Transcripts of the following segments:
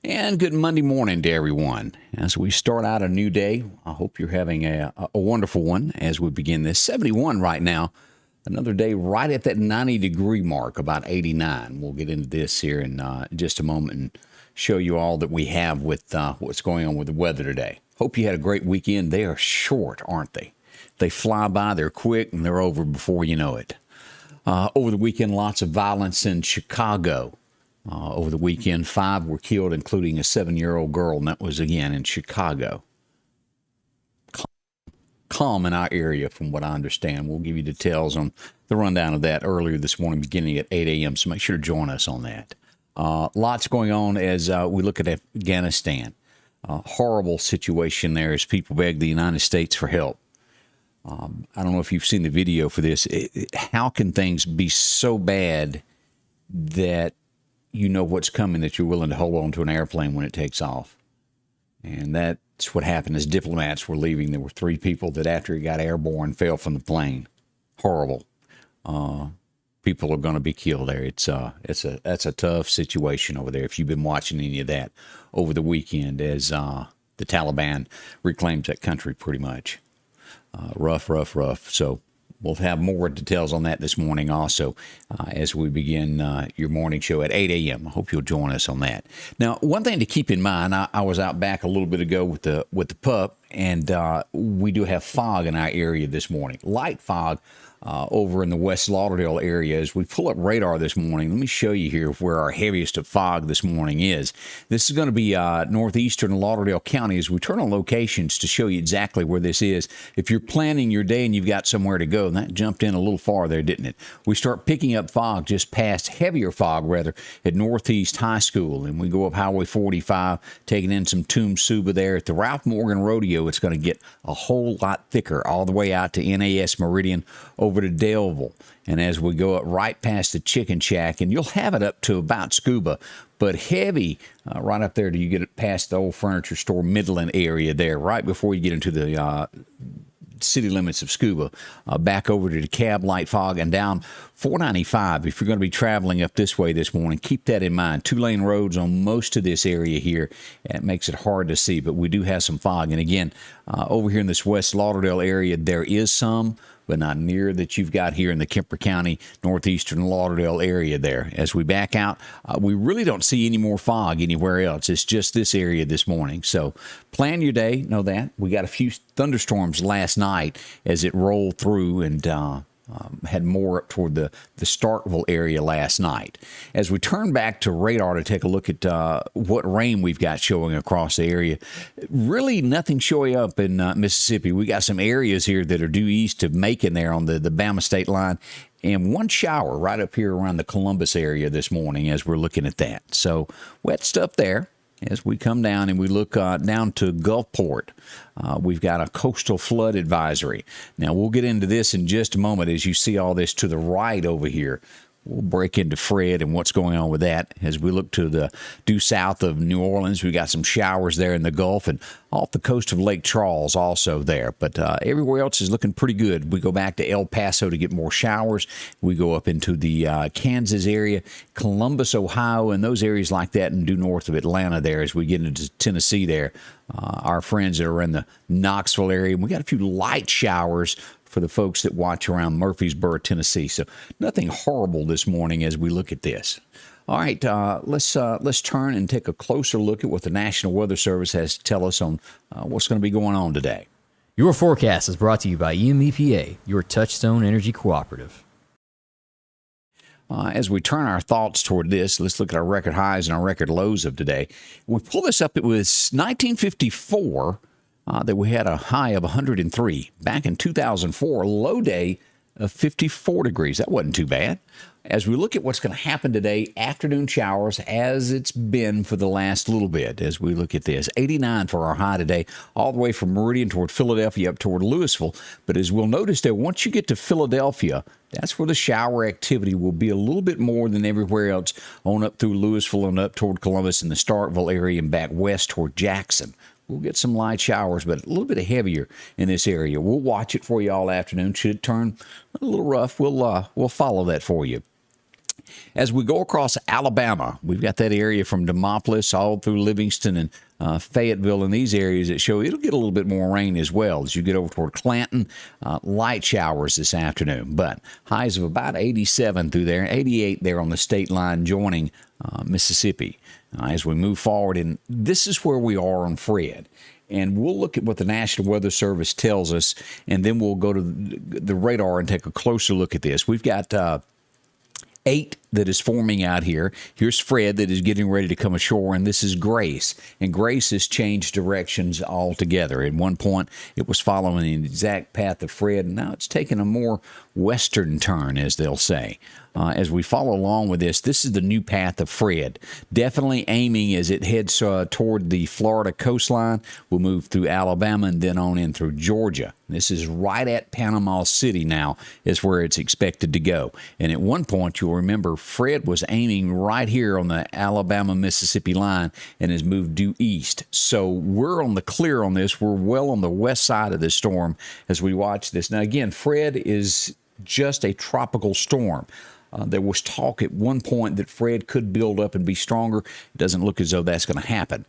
And good Monday morning to everyone. As we start out a new day, I hope you're having a wonderful one as we begin this. 71 right now. Another day right at that 90-degree mark, about 89. We'll get into this here in just a moment and show you all that we have with what's going on with the weather today. Hope you had a great weekend. They are short, aren't they? They fly by, they're quick, and they're over before you know it. Over the weekend, lots of violence in Chicago. Over the weekend, 5 were killed, including a 7-year-old girl, and that was, again, in Chicago. Calm in our area, from what I understand. We'll give you details on the rundown of that earlier this morning, beginning at 8 a.m., so make sure to join us on that. Lots going on as we look at Afghanistan. Horrible situation there as people beg the United States for help. I don't know if you've seen the video for this. How can things be so bad that you know what's coming, that you're willing to hold on to an airplane when it takes off? And that's what happened as diplomats were leaving. There were 3 people that after it got airborne fell from the plane. Horrible. People are going to be killed there. That's a tough situation over there. If you've been watching any of that over the weekend as the Taliban reclaims that country pretty much. Rough. So we'll have more details on that this morning also as we begin your morning show at 8 a.m. I hope you'll join us on that. Now, one thing to keep in mind, I was out back a little bit ago with the pup, and we do have fog in our area this morning. Light fog over in the West Lauderdale area. As we pull up radar this morning, let me show you here where our heaviest of fog this morning is. This is going to be northeastern Lauderdale County as we turn on locations to show you exactly where this is. If you're planning your day and you've got somewhere to go, and that jumped in a little far there, didn't it? We start picking up fog just past, heavier fog rather, at Northeast High School, and we go up Highway 45, taking in some Tomb Suba there. At the Ralph Morgan Rodeo, it's going to get a whole lot thicker all the way out to NAS Meridian, over to Daleville. And as we go up right past the Chicken Shack, and you'll have it up to about Scuba, but heavy right up there till you get past the old furniture store Midland area there, right before you get into the city limits of Scuba, back over to the Cab Light Fog and down 495. If you're going to be traveling up this way this morning, keep that in mind. 2-lane roads on most of this area here. It makes it hard to see, but we do have some fog. And again, over here in this West Lauderdale area, there is some, but not near that you've got here in the Kemper County, northeastern Lauderdale area there. As we back out, we really don't see any more fog anywhere else. It's just this area this morning. So plan your day. Know that. We got a few thunderstorms last night as it rolled through and had more up toward the Starkville area last night. As we turn back to radar to take a look at what rain we've got showing across the area, really nothing showing up in Mississippi. We got some areas here that are due east of Macon there on the Bama state line, and one shower right up here around the Columbus area this morning as we're looking at that. So wet stuff there. As we come down and we look down to Gulfport, we've got a coastal flood advisory. Now, we'll get into this in just a moment as you see all this to the right over here. We'll break into Fred and what's going on with that. As we look to the due south of New Orleans, we got some showers there in the Gulf and off the coast of Lake Charles also there. But everywhere else is looking pretty good. We go back to El Paso to get more showers. We go up into the Kansas area, Columbus, Ohio, and those areas like that, and due north of Atlanta there as we get into Tennessee there. Our friends that are in the Knoxville area, we got a few light showers for the folks that watch around Murfreesboro, Tennessee. So nothing horrible this morning as we look at this. All right, let's turn and take a closer look at what the National Weather Service has to tell us on what's going to be going on today. Your forecast is brought to you by EMEPA, your Touchstone Energy Cooperative. As we turn our thoughts toward this, let's look at our record highs and our record lows of today. We pull this up. It was 1954 that we had a high of 103. Back in 2004, low day of 54 degrees. That wasn't too bad. As we look at what's going to happen today, afternoon showers as it's been for the last little bit. As we look at this, 89 for our high today, all the way from Meridian toward Philadelphia up toward Louisville. But as we'll notice there, once you get to Philadelphia, that's where the shower activity will be a little bit more than everywhere else on up through Louisville and up toward Columbus and the Starkville area and back west toward Jackson. We'll get some light showers, but a little bit heavier in this area. We'll watch it for you all afternoon. Should it turn a little rough, we'll follow that for you. As we go across Alabama, we've got that area from Demopolis all through Livingston and Fayetteville and these areas that show it'll get a little bit more rain as well as you get over toward Clanton. Light showers this afternoon, but highs of about 87 through there, 88 there on the state line joining Mississippi. As we move forward, and this is where we are on Fred. And we'll look at what the National Weather Service tells us, and then we'll go to the radar and take a closer look at this. We've got 8 that is forming out here. Here's Fred that is getting ready to come ashore, and this is Grace. And Grace has changed directions altogether. At one point, it was following the exact path of Fred, and now it's taking a more western turn, as they'll say. As we follow along with this is the new path of Fred. Definitely aiming as it heads toward the Florida coastline. We'll move through Alabama and then on in through Georgia. This is right at Panama City now is where it's expected to go. And at one point, you'll remember Fred was aiming right here on the Alabama-Mississippi line and has moved due east. So we're on the clear on this. We're well on the west side of this storm as we watch this. Now, again, Fred is just a tropical storm. There was talk at one point that Fred could build up and be stronger. It doesn't look as though that's going to happen.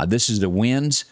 This is the winds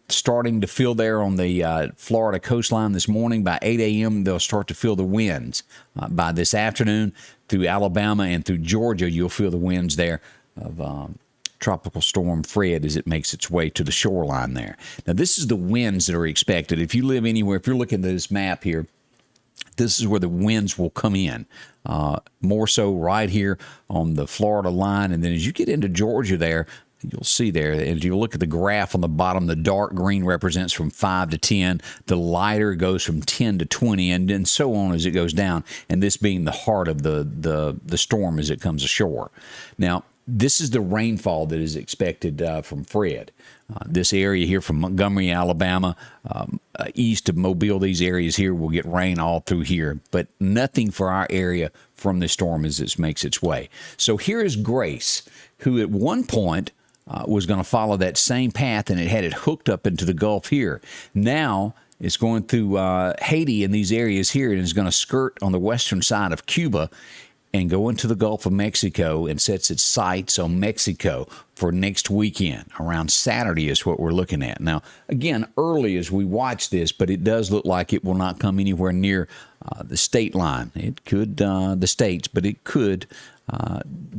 starting to feel there on the Florida coastline this morning. By 8 a.m., they'll start to feel the winds. By this afternoon, through Alabama and through Georgia, you'll feel the winds there of Tropical Storm Fred as it makes its way to the shoreline there. Now, this is the winds that are expected. If you live anywhere, if you're looking at this map here, this is where the winds will come in. More so right here on the Florida line. And then as you get into Georgia there, you'll see there, as you look at the graph on the bottom, the dark green represents from 5 to 10. The lighter goes from 10 to 20, and then so on as it goes down. And this being the heart of the storm as it comes ashore. Now, this is the rainfall that is expected from Fred. This area here from Montgomery, Alabama, east of Mobile, these areas here will get rain all through here, but nothing for our area from this storm as it makes its way. So here is Grace, who at one point was going to follow that same path, and it had it hooked up into the Gulf here. Now it's going through Haiti and these areas here, and is going to skirt on the western side of Cuba and go into the Gulf of Mexico and sets its sights on Mexico for next weekend. Around Saturday is what we're looking at. Now, again, early as we watch this, but it does look like it will not come anywhere near the state line. It could, the states, but it could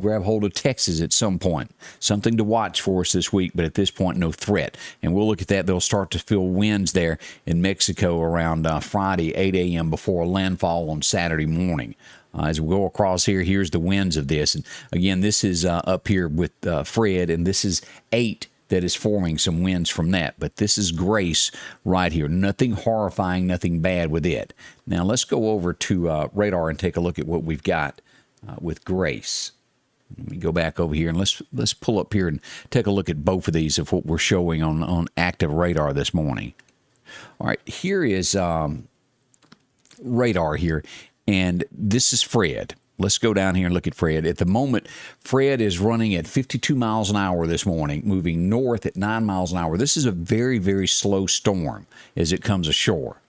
grab hold of Texas at some point. Something to watch for us this week, but at this point, no threat. And we'll look at that. They'll start to feel winds there in Mexico around Friday, 8 a.m. before landfall on Saturday morning. As we go across here, here's the winds of this. And again, this is up here with Fred, and this is 8 that is forming some winds from that. But this is Grace right here. Nothing horrifying, nothing bad with it. Now, let's go over to radar and take a look at what we've got with Grace. Let me go back over here, and let's pull up here and take a look at both of these of what we're showing on active radar this morning. All right, here is radar here. And this is Fred. Let's go down here and look at Fred. At the moment, Fred is running at 52 miles an hour this morning, moving north at 9 miles an hour. This is a very, very slow storm as it comes ashore.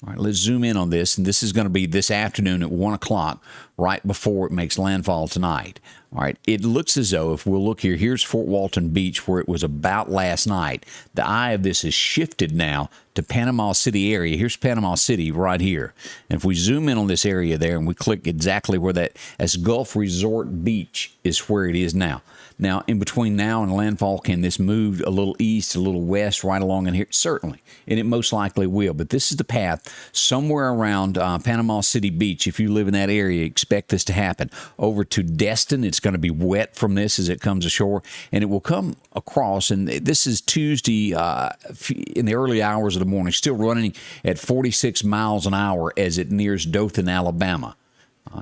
All right, let's zoom in on this, and this is going to be this afternoon at 1 o'clock, right before it makes landfall tonight. All right, it looks as though, if we'll look here, here's Fort Walton Beach, where it was about last night. The eye of this is shifted now to Panama City area. Here's Panama City right here. And if we zoom in on this area there, and we click exactly where that, as Gulf Resort Beach is where it is now. Now, in between now and landfall, can this move a little east, a little west, right along in here? Certainly, and it most likely will. But this is the path somewhere around Panama City Beach. If you live in that area, expect this to happen. Over to Destin, it's going to be wet from this as it comes ashore, and it will come across. And this is Tuesday in the early hours of the morning, still running at 46 miles an hour as it nears Dothan, Alabama.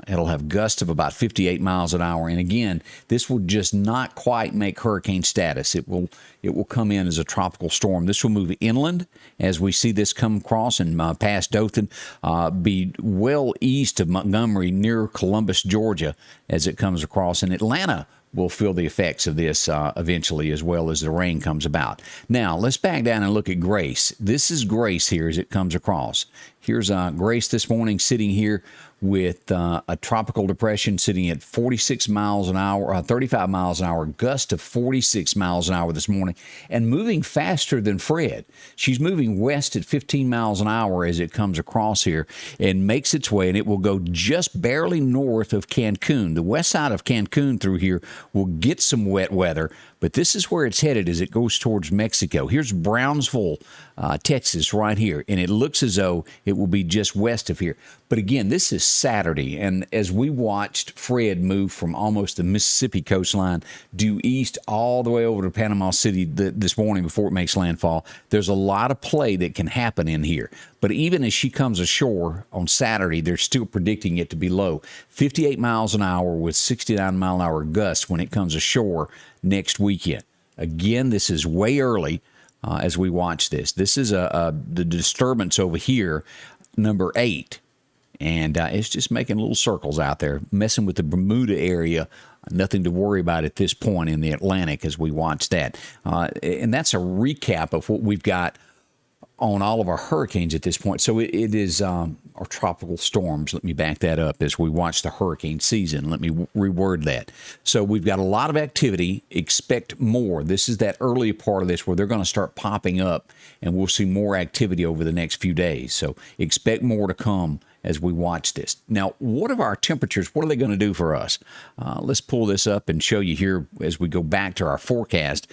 It'll have gusts of about 58 miles an hour. And again, this will just not quite make hurricane status. It will come in as a tropical storm. This will move inland as we see this come across and past Dothan, be well east of Montgomery near Columbus, Georgia, as it comes across. And Atlanta will feel the effects of this eventually as well as the rain comes about. Now, let's back down and look at Grace. This is Grace here as it comes across. Here's Grace this morning sitting here with a tropical depression sitting at 46 miles an hour, 35 miles an hour, gust of 46 miles an hour this morning, and moving faster than Fred. She's moving west at 15 miles an hour as it comes across here and makes its way, and it will go just barely north of Cancun. The west side of Cancun through here will get some wet weather, but this is where it's headed as it goes towards Mexico. Here's Brownsville, Texas, right here, and it looks as though it will be just west of here. But again, this is Saturday, and as we watched Fred move from almost the Mississippi coastline due east all the way over to Panama City this morning before it makes landfall, there's a lot of play that can happen in here. But even as she comes ashore on Saturday, they're still predicting it to be low. 58 miles an hour with 69 mile an hour gusts when it comes ashore next weekend. Again, this is way early as we watch this. This is the disturbance over here, number 8. And it's just making little circles out there, messing with the Bermuda area. Nothing to worry about at this point in the Atlantic as we watch that. And that's a recap of what we've got on all of our hurricanes at this point. So it is our tropical storms. Let me back that up as we watch the hurricane season. Let me reword that. So we've got a lot of activity. Expect more. This is that early part of this where they're going to start popping up, and we'll see more activity over the next few days. So expect more to come as we watch this. Now, what are our temperatures? What are they going to do for us? Let's pull this up and show you here as we go back to our forecast.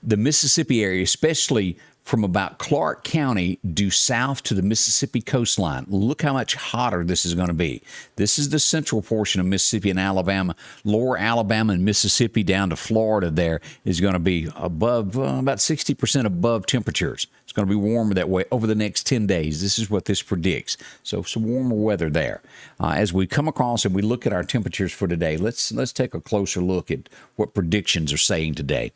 The Mississippi area, especially from about Clark County due south to the Mississippi coastline. Look how much hotter this is going to be. This is the central portion of Mississippi and Alabama. Lower Alabama and Mississippi down to Florida there is going to be above, about 60% above temperatures. It's going to be warmer that way over the next 10 days. This is what this predicts. So some warmer weather there. As we come across and we look at our temperatures for today, let's take a closer look at what predictions are saying today.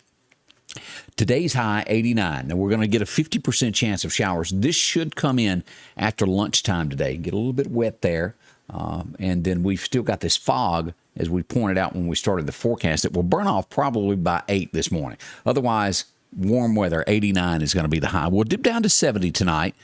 Today's high, 89. Now, we're going to get a 50% chance of showers. This should come in after lunchtime today. Get a little bit wet there. And then we've still got this fog, as we pointed out when we started the forecast, that will burn off probably by 8 this morning. Otherwise, warm weather, 89 is going to be the high. We'll dip down to 70 tonight.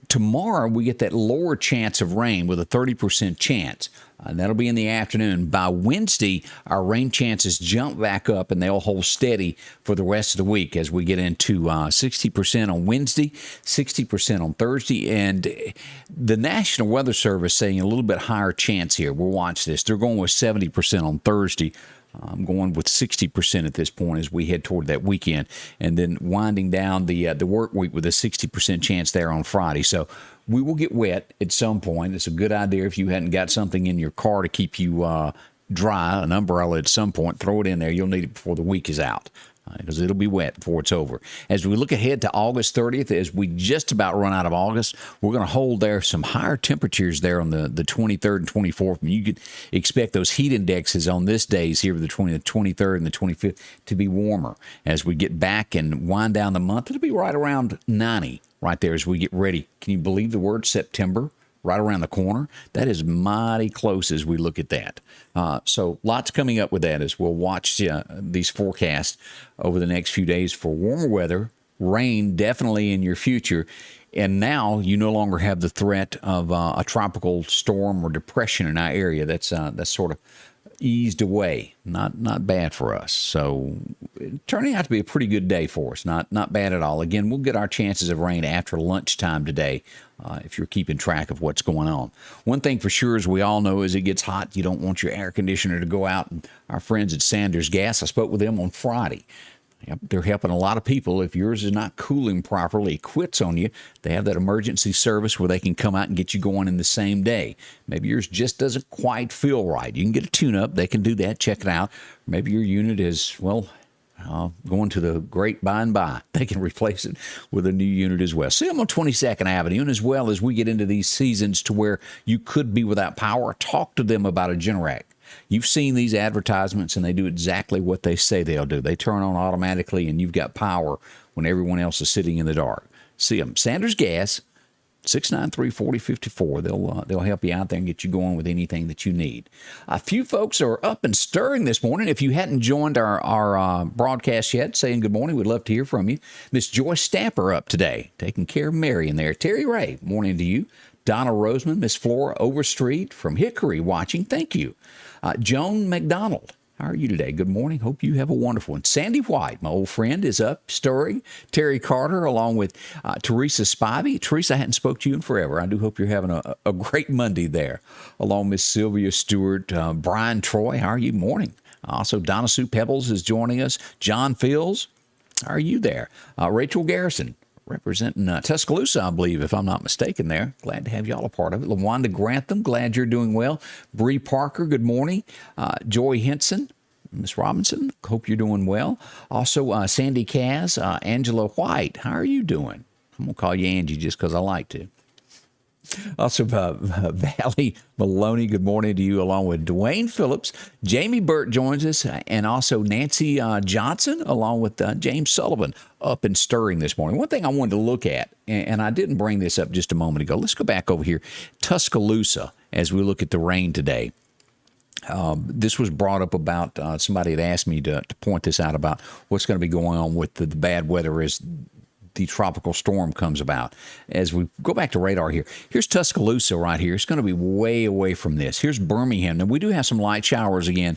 Tomorrow, we get that lower chance of rain with a 30% chance. And that'll be in the afternoon. By Wednesday, our rain chances jump back up, and they'll hold steady for the rest of the week as we get into 60% on Wednesday, 60% on Thursday. And the National Weather Service saying a little bit higher chance here. We'll watch this. They're going with 70% on Thursday. I'm going with 60% at this point as we head toward that weekend, and then winding down the work week with a 60% chance there on Friday. So we will get wet at some point. It's a good idea if you hadn't got something in your car to keep you dry, an umbrella at some point, throw it in there. You'll need it before the week is out, because it'll be wet before it's over. As we look ahead to August 30th, as we just about run out of August, we're going to hold there some higher temperatures there on the 23rd and 24th. And you could expect those heat indexes on this days here between the 23rd and the 25th to be warmer. As we get back and wind down the month, it'll be right around 90 right there as we get ready. Can you believe the word September? Right around the corner. That is mighty close as we look at that. So lots coming up with that as we'll watch these forecasts over the next few days for warmer weather, rain definitely in your future. And now you no longer have the threat of a tropical storm or depression in our area. That's sort of eased away. Not bad for us. So turning out to be a pretty good day for us. Not bad at all. Again, we'll get our chances of rain after lunchtime today if you're keeping track of what's going on. One thing for sure, as we all know, as it gets hot, you don't want your air conditioner to go out. And our friends at Sanders Gas, I spoke with them on Friday. Yep, they're helping a lot of people. If yours is not cooling properly, it quits on you, they have that emergency service where they can come out and get you going in the same day. Maybe yours just doesn't quite feel right. You can get a tune-up. They can do that. Check it out. Maybe your unit is, going to the great by and by. They can replace it with a new unit as well. See them on 22nd Avenue. And as well as we get into these seasons to where you could be without power, talk to them about a Generac. You've seen these advertisements, and they do exactly what they say they'll do. They turn on automatically, and you've got power when everyone else is sitting in the dark. See them. Sanders Gas, 693-4054. They'll help you out there and get you going with anything that you need. A few folks are up and stirring this morning. If you hadn't joined our broadcast yet, saying good morning, we'd love to hear from you. Miss Joyce Stamper up today, taking care of Mary in there. Terry Ray, morning to you. Donna Roseman, Miss Flora Overstreet from Hickory watching. Thank you. Joan McDonald. How are you today? Good morning. Hope you have a wonderful one. Sandy White, my old friend, is up stirring. Terry Carter, along with Teresa Spivey. Teresa, I hadn't spoke to you in forever. I do hope you're having a great Monday there. Along with Sylvia Stewart, Brian Troy. How are you? Morning. Also, Donna Sue Pebbles is joining us. John Fields. How are you there? Rachel Garrison, representing Tuscaloosa, I believe, if I'm not mistaken there. Glad to have y'all a part of it. LaWanda Grantham, glad you're doing well. Bree Parker, good morning. Joy Henson, Miss Robinson, hope you're doing well. Also, Sandy Kaz, Angela White, how are you doing? I'm going to call you Angie just because I like to. Also, Valley Maloney, good morning to you, along with Dwayne Phillips. Jamie Burt joins us, and also Nancy Johnson, along with James Sullivan, up and stirring this morning. One thing I wanted to look at, and I didn't bring this up just a moment ago. Let's go back over here. Tuscaloosa, as we look at the rain today. This was brought up about somebody had asked me to point this out about what's going to be going on with the bad weather as the tropical storm comes about. As we go back to radar here, here's Tuscaloosa right here. It's going to be way away from this. Here's Birmingham. Now, we do have some light showers again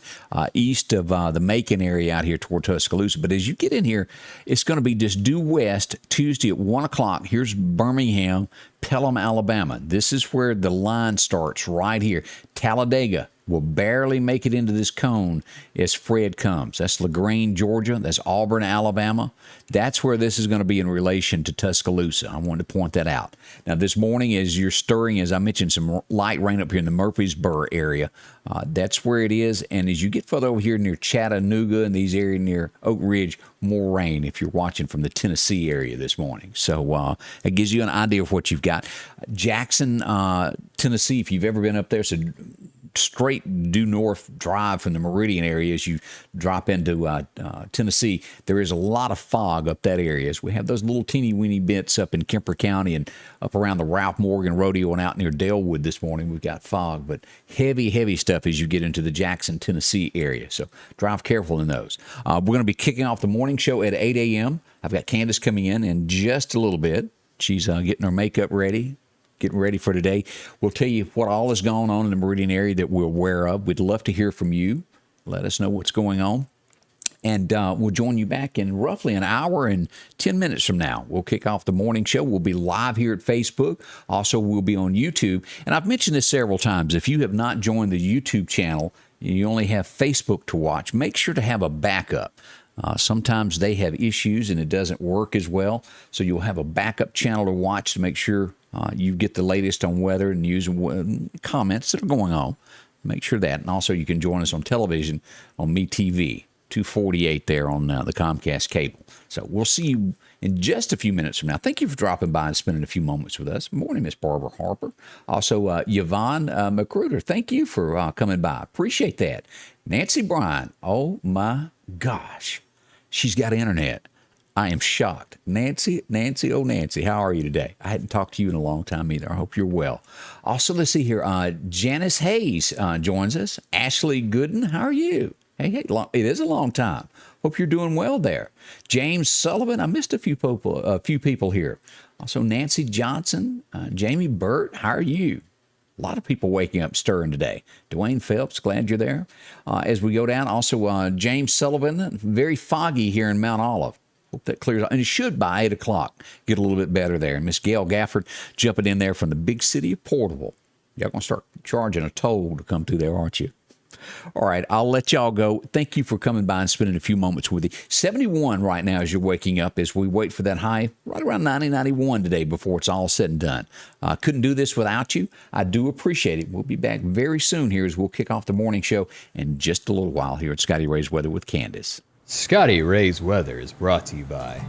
east of the Macon area out here toward Tuscaloosa. But as you get in here, it's going to be just due west Tuesday at 1 o'clock. Here's Birmingham, Pelham, Alabama. This is where the line starts right here. Talladega will barely make it into this cone as Fred comes. That's LaGrange, Georgia. That's Auburn, Alabama. That's where this is going to be in relation to Tuscaloosa. I wanted to point that out. Now, this morning, as you're stirring, as I mentioned, some light rain up here in the Murfreesboro area. That's where it is. And as you get further over here near Chattanooga and these areas near Oak Ridge, more rain if you're watching from the Tennessee area this morning. So it gives you an idea of what you've got. Jackson, Tennessee, if you've ever been up there, so straight due north drive from the Meridian area as you drop into Tennessee. There is a lot of fog up that area. As we have those little teeny weeny bits up in Kemper County and up around the Ralph Morgan Rodeo and out near Dalewood this morning. We've got fog, but heavy stuff as you get into the Jackson, Tennessee area. So drive careful in those. We're going to be kicking off the morning show at 8 a.m. I've got Candace coming in just a little bit. She's getting her makeup ready, getting ready for today. We'll tell you what all is going on in the Meridian area that we're aware of. We'd love to hear from you. Let us know what's going on. And we'll join you back in roughly an hour and 10 minutes from now. We'll kick off the morning show. We'll be live here at Facebook. Also, we'll be on YouTube. And I've mentioned this several times. If you have not joined the YouTube channel, you only have Facebook to watch, make sure to have a backup. Sometimes they have issues and it doesn't work as well. So you'll have a backup channel to watch to make sure you get the latest on weather and news and comments that are going on. Make sure that. And also you can join us on television on MeTV, 248 there on the Comcast cable. So we'll see you in just a few minutes from now. Thank you for dropping by and spending a few moments with us. Good morning, Miss Barbara Harper. Also, Yvonne McCruder, thank you for coming by. Appreciate that. Nancy Bryan, oh my gosh. She's got internet. I am shocked. Nancy, oh Nancy, how are you today? I hadn't talked to you in a long time either. I hope you're well. Also, let's see here. Janice Hayes joins us. Ashley Gooden, how are you? Hey, it is a long time. Hope you're doing well there. James Sullivan, I missed a few people here. Also, Nancy Johnson, Jamie Burt, how are you? A lot of people waking up stirring today. Dwayne Phelps, glad you're there. As we go down, also James Sullivan, very foggy here in Mount Olive. Hope that clears up. And it should by 8 o'clock get a little bit better there. And Miss Gail Gafford jumping in there from the big city of Portable. Y'all going to start charging a toll to come through there, aren't you? All right, I'll let y'all go. Thank you for coming by and spending a few moments with you. 71 right now as you're waking up as we wait for that high right around 90, 91 today before it's all said and done. Couldn't do this without you. I do appreciate it. We'll be back very soon here as we'll kick off the morning show in just a little while here at Scotty Ray's Weather with Candace. Scotty Ray's Weather is brought to you by